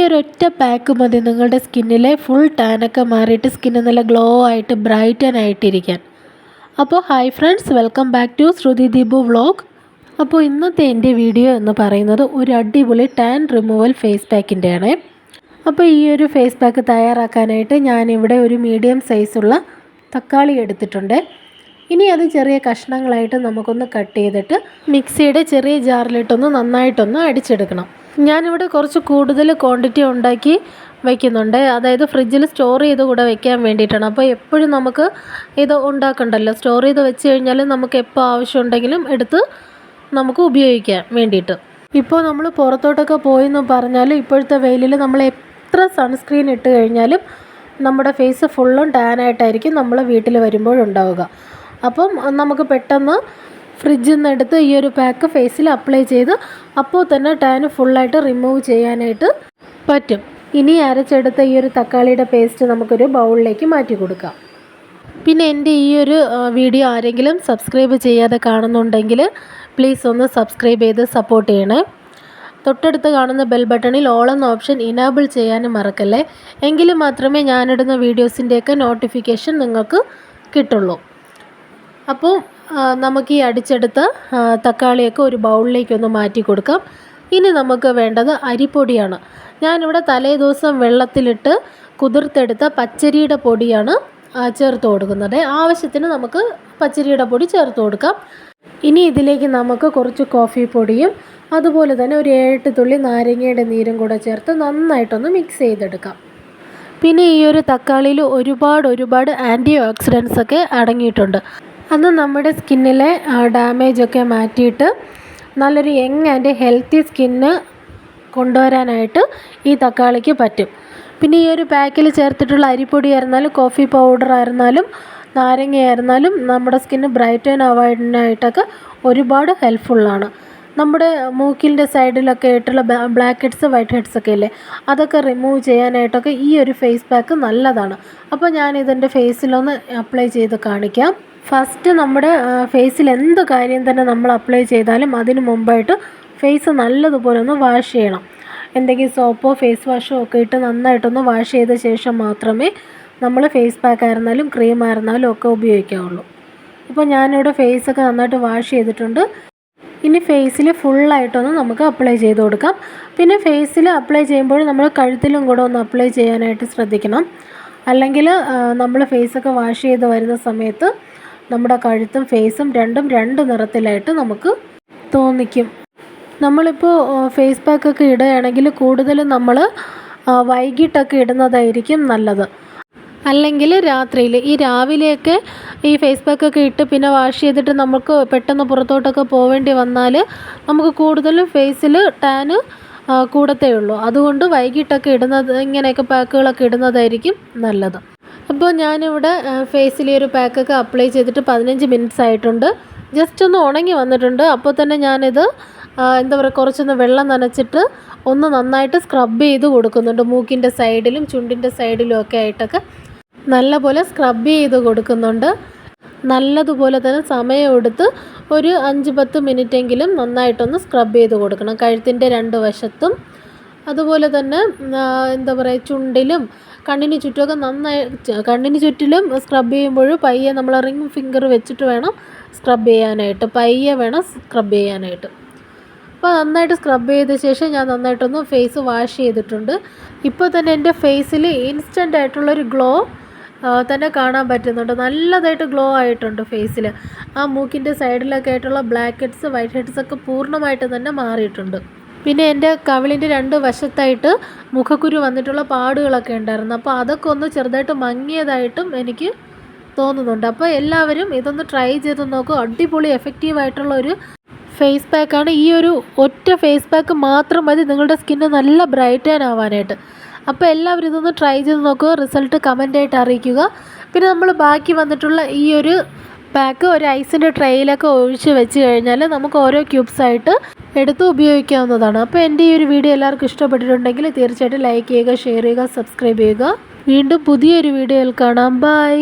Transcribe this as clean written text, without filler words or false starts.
ഒരൊറ്റ പാക്ക് മതി നിങ്ങളുടെ സ്കിന്നിലെ ഫുൾ ടാനൊക്കെ മാറിയിട്ട് സ്കിന്ന് നല്ല ഗ്ലോ ആയിട്ട് ബ്രൈറ്റൻ ആയിട്ടിരിക്കാൻ. അപ്പോൾ hi friends, welcome back to Shruti Deepu vlog. അപ്പോൾ ഇന്നത്തെ എൻ്റെ വീഡിയോ എന്ന് പറയുന്നത് ഒരു അടിപൊളി ടാൻ റിമൂവൽ ഫേസ് പാക്കിൻ്റെയാണ്. അപ്പോൾ ഈ ഒരു ഫേസ് പാക്ക് തയ്യാറാക്കാനായിട്ട് ഞാനിവിടെ ഒരു മീഡിയം സൈസുള്ള തക്കാളി എടുത്തിട്ടുണ്ട്. ഇനി അത് ചെറിയ കഷ്ണങ്ങളായിട്ട് നമുക്കൊന്ന് കട്ട് ചെയ്തിട്ട് മിക്സിയുടെ ചെറിയ ജാറിലിട്ടൊന്ന് നന്നായിട്ടൊന്ന് അടിച്ചെടുക്കണം. ഞാനിവിടെ കുറച്ച് കൂടുതൽ ക്വാണ്ടിറ്റി ഉണ്ടാക്കി വയ്ക്കുന്നുണ്ട്, അതായത് ഫ്രിഡ്ജിൽ സ്റ്റോർ ചെയ്ത് കൂടെ വെക്കാൻ വേണ്ടിയിട്ടാണ്. അപ്പോൾ എപ്പോഴും നമുക്ക് ഇത് ഉണ്ടാക്കണ്ടല്ലോ, സ്റ്റോർ ചെയ്ത് വെച്ച് കഴിഞ്ഞാൽ നമുക്ക് എപ്പോൾ ആവശ്യമുണ്ടെങ്കിലും എടുത്ത് നമുക്ക് ഉപയോഗിക്കാൻ വേണ്ടിയിട്ട്. ഇപ്പോൾ നമ്മൾ പുറത്തോട്ടൊക്കെ പോയെന്ന് പറഞ്ഞാൽ ഇപ്പോഴത്തെ വെയിലിൽ നമ്മൾ എത്ര സൺസ്ക്രീൻ ഇട്ട് കഴിഞ്ഞാലും നമ്മുടെ ഫേസ് ഫുള്ളും ടാനായിട്ടായിരിക്കും നമ്മൾ വീട്ടിൽ വരുമ്പോഴുണ്ടാവുക. അപ്പം നമുക്ക് പെട്ടെന്ന് ഫ്രിഡ്ജിൽ നിന്ന് എടുത്ത് ഈ ഒരു പാക്ക് ഫേസിൽ അപ്ലൈ ചെയ്ത് അപ്പോൾ തന്നെ ടാൻ ഫുള്ളായിട്ട് റിമൂവ് ചെയ്യാനായിട്ട് പറ്റും. ഇനി അരച്ചെടുത്ത ഈ ഒരു തക്കാളിയുടെ പേസ്റ്റ് നമുക്കൊരു ബൗളിലേക്ക് മാറ്റി കൊടുക്കാം. പിന്നെ എൻ്റെ ഈ ഒരു വീഡിയോ ആരെങ്കിലും സബ്സ്ക്രൈബ് ചെയ്യാതെ കാണുന്നുണ്ടെങ്കിൽ പ്ലീസ് ഒന്ന് സബ്സ്ക്രൈബ് ചെയ്ത് സപ്പോർട്ട് ചെയ്യണേ. തൊട്ടടുത്ത് കാണുന്ന ബെൽ ബട്ടണിൽ ഓൾ എന്ന ഓപ്ഷൻ ഇനാബിൾ ചെയ്യാനും മറക്കല്ലേ. എങ്കിൽ മാത്രമേ ഞാനിടുന്ന വീഡിയോസിൻ്റെയൊക്കെ നോട്ടിഫിക്കേഷൻ നിങ്ങൾക്ക് കിട്ടുള്ളൂ. അപ്പോൾ നമുക്ക് ഈ അടിച്ചെടുത്ത തക്കാളിയൊക്കെ ഒരു ബൗളിലേക്കൊന്ന് മാറ്റി കൊടുക്കാം. ഇനി നമുക്ക് വേണ്ടത് അരിപ്പൊടിയാണ്. ഞാനിവിടെ തലേ ദിവസം വെള്ളത്തിലിട്ട് കുതിർത്തെടുത്ത പച്ചരിയുടെ പൊടിയാണ് ചേർത്ത് കൊടുക്കുന്നത്. ആവശ്യത്തിന് നമുക്ക് പച്ചരിയുടെ പൊടി ചേർത്ത് കൊടുക്കാം. ഇനി ഇതിലേക്ക് നമുക്ക് കുറച്ച് കോഫി പൊടിയും അതുപോലെ തന്നെ ഒരു 7 തുള്ളി നാരങ്ങയുടെ നീരും കൂടെ ചേർത്ത് നന്നായിട്ടൊന്ന് മിക്സ് ചെയ്തെടുക്കാം. പിന്നെ ഈ ഒരു തക്കാളിയിൽ ഒരുപാട് ആൻറ്റി ഓക്സിഡൻസ് ഒക്കെ അടങ്ങിയിട്ടുണ്ട്. അത് നമ്മുടെ സ്കിന്നിലെ ഡാമേജൊക്കെ മാറ്റിയിട്ട് നല്ലൊരു യങ് ആൻഡ് ഹെൽത്തി സ്കിന്ന് കൊണ്ടുവരാനായിട്ട് ഈ തക്കാളിക്ക് പറ്റും. പിന്നെ ഈ ഒരു പാക്കിൽ ചേർത്തിട്ടുള്ള അരിപ്പൊടി ആയിരുന്നാലും കോഫി പൗഡർ ആയിരുന്നാലും നാരങ്ങയായിരുന്നാലും നമ്മുടെ സ്കിന്ന് ബ്രൈറ്റൻ ആവാനായിട്ടൊക്കെ ഒരുപാട് ഹെൽപ്ഫുള്ളാണ്. നമ്മുടെ മൂക്കിൻ്റെ സൈഡിലൊക്കെ ആയിട്ടുള്ള ബ്ലാക്ക് ഹെഡ്സ് വൈറ്റ് ഹെഡ്സ് ഒക്കെ ഇല്ലേ, അതൊക്കെ റിമൂവ് ചെയ്യാനായിട്ടൊക്കെ ഈ ഒരു ഫേസ് പാക്ക് നല്ലതാണ്. അപ്പോൾ ഞാനിതെൻ്റെ ഫേസിലൊന്ന് അപ്ലൈ ചെയ്ത് കാണിക്കാം. ഫസ്റ്റ് നമ്മുടെ ഫേസിൽ എന്ത് കാര്യം തന്നെ നമ്മൾ അപ്ലൈ ചെയ്താലും അതിന് മുമ്പായിട്ട് ഫേസ് നല്ലതുപോലെ ഒന്ന് വാഷ് ചെയ്യണം. എന്തെങ്കിലും സോപ്പോ ഫേസ് വാഷോ ഒക്കെ ഇട്ട് നന്നായിട്ടൊന്ന് വാഷ് ചെയ്ത ശേഷം മാത്രമേ നമ്മൾ ഫേസ് പാക്ക് ആയിരുന്നാലും ക്രീം ആയിരുന്നാലും ഒക്കെ ഉപയോഗിക്കാവുള്ളൂ. ഇപ്പോൾ ഞാനിവിടെ ഫേസൊക്കെ നന്നായിട്ട് വാഷ് ചെയ്തിട്ടുണ്ട്. ഇനി ഫേസിൽ ഫുള്ളായിട്ടൊന്ന് നമുക്ക് അപ്ലൈ ചെയ്ത് കൊടുക്കാം. പിന്നെ ഫേസിൽ അപ്ലൈ ചെയ്യുമ്പോൾ നമ്മൾ കഴുത്തിലും കൂടെ ഒന്ന് അപ്ലൈ ചെയ്യാനായിട്ട് ശ്രദ്ധിക്കണം. അല്ലെങ്കിൽ നമ്മൾ ഫേസൊക്കെ വാഷ് ചെയ്ത് വരുന്ന സമയത്ത് നമ്മുടെ കഴുത്തും ഫേസും രണ്ടും രണ്ട് നിറത്തിലായിട്ട് നമുക്ക് തോന്നിക്കും. നമ്മളിപ്പോൾ ഫേസ് പാക്കൊക്കെ ഇടുകയാണെങ്കിൽ കൂടുതലും നമ്മൾ വൈകിട്ടൊക്കെ ഇടുന്നതായിരിക്കും നല്ലത്. അല്ലെങ്കിൽ രാത്രിയിൽ, ഈ രാവിലെയൊക്കെ ഈ ഫേസ് പാക്കൊക്കെ ഇട്ട് പിന്നെ വാഷ് ചെയ്തിട്ട് നമുക്ക് പെട്ടെന്ന് പുറത്തോട്ടൊക്കെ പോവേണ്ടി വന്നാൽ നമുക്ക് കൂടുതലും ഫേസിൽ ടാന് കൂടത്തേ ഉള്ളൂ. അതുകൊണ്ട് വൈകിട്ടൊക്കെ ഇടുന്നത്, ഇങ്ങനെയൊക്കെ പാക്കുകളൊക്കെ ഇടുന്നതായിരിക്കും നല്ലത്. അപ്പോൾ ഞാനിവിടെ ഫേസിൽ ഒരു പാക്കൊക്കെ അപ്ലൈ ചെയ്തിട്ട് 15 മിനിറ്റ്സ് ആയിട്ടുണ്ട്. ജസ്റ്റ് ഒന്ന് ഉണങ്ങി വന്നിട്ടുണ്ട്. അപ്പോൾ തന്നെ ഞാനിത് കുറച്ചൊന്ന് വെള്ളം നനച്ചിട്ട് ഒന്ന് നന്നായിട്ട് സ്ക്രബ് ചെയ്ത് കൊടുക്കുന്നുണ്ട്. മൂക്കിൻ്റെ സൈഡിലും ചുണ്ടിൻ്റെ സൈഡിലും ഒക്കെ ആയിട്ടൊക്കെ നല്ലപോലെ സ്ക്രബ് ചെയ്ത് കൊടുക്കുന്നുണ്ട്. നല്ലതുപോലെ തന്നെ സമയമെടുത്ത് ഒരു 5-10 മിനിറ്റെങ്കിലും നന്നായിട്ടൊന്ന് സ്ക്രബ് ചെയ്ത് കൊടുക്കണം. കഴുത്തിൻ്റെ 2 വശത്തും അതുപോലെ തന്നെ ചുണ്ടിലും കണ്ണിന് ചുറ്റുമൊക്കെ കണ്ണിന് ചുറ്റിലും സ്ക്രബ് ചെയ്യുമ്പോൾ പയ്യെ നമ്മൾ റിംഗ് ഫിംഗർ വെച്ചിട്ട് വേണം സ്ക്രബ് ചെയ്യാനായിട്ട്, പയ്യെ വേണം സ്ക്രബ് ചെയ്യാനായിട്ട്. അപ്പോൾ നന്നായിട്ട് സ്ക്രബ് ചെയ്ത ശേഷം ഞാൻ നന്നായിട്ടൊന്ന് ഫേസ് വാഷ് ചെയ്തിട്ടുണ്ട്. ഇപ്പോൾ തന്നെ എൻ്റെ ഫേസിൽ ഇൻസ്റ്റൻ്റ് ആയിട്ടുള്ളൊരു ഗ്ലോ തന്നെ കാണാൻ പറ്റുന്നുണ്ട്. നല്ലതായിട്ട് ഗ്ലോ ആയിട്ടുണ്ട് ഫേസിൽ. ആ മൂക്കിൻ്റെ സൈഡിലൊക്കെ ആയിട്ടുള്ള ബ്ലാക്ക് ഹെഡ്സ് വൈറ്റ് ഹെഡ്സ് ഒക്കെ പൂർണ്ണമായിട്ട് തന്നെ മാറിയിട്ടുണ്ട്. പിന്നെ എൻ്റെ കവിളിൻ്റെ 2 വശത്തായിട്ട് മുഖക്കുരു വന്നിട്ടുള്ള പാടുകളൊക്കെ ഉണ്ടായിരുന്നു. അപ്പോൾ അതൊക്കെ ഒന്ന് ചെറുതായിട്ട് മങ്ങിയതായിട്ടും എനിക്ക് തോന്നുന്നുണ്ട്. അപ്പോൾ എല്ലാവരും ഇതൊന്ന് ട്രൈ ചെയ്ത് നോക്കൂ. അടിപൊളി എഫക്റ്റീവായിട്ടുള്ള ഒരു ഫേസ് പാക്കാണ്. ഈ ഒരു ഒറ്റ ഫേസ് പാക്ക് മാത്രം മതി നിങ്ങളുടെ സ്കിന്ന് നല്ല ബ്രൈറ്റൻ ആവാനായിട്ട്. അപ്പോൾ എല്ലാവരും ഇതൊന്ന് ട്രൈ ചെയ്ത് നോക്കുക. റിസൾട്ട് കമൻ്റായിട്ട് അറിയിക്കുക. പിന്നെ നമ്മൾ ബാക്കി വന്നിട്ടുള്ള ഈ ഒരു പാക്ക് ഒരു ഐസിൻ്റെ ട്രേയിലൊക്കെ ഒഴിച്ച് വെച്ച് കഴിഞ്ഞാൽ നമുക്ക് ഓരോ ക്യൂബ്സായിട്ട് എടുത്ത് ഉപയോഗിക്കാവുന്നതാണ്. അപ്പോൾ എൻ്റെ ഈ ഒരു വീഡിയോ എല്ലാവർക്കും ഇഷ്ടപ്പെട്ടിട്ടുണ്ടെങ്കിൽ തീർച്ചയായിട്ടും ലൈക്ക് ചെയ്യുക, ഷെയർ ചെയ്യുക, സബ്സ്ക്രൈബ് ചെയ്യുക. വീണ്ടും പുതിയൊരു വീഡിയോയിൽ കാണാം. ബൈ.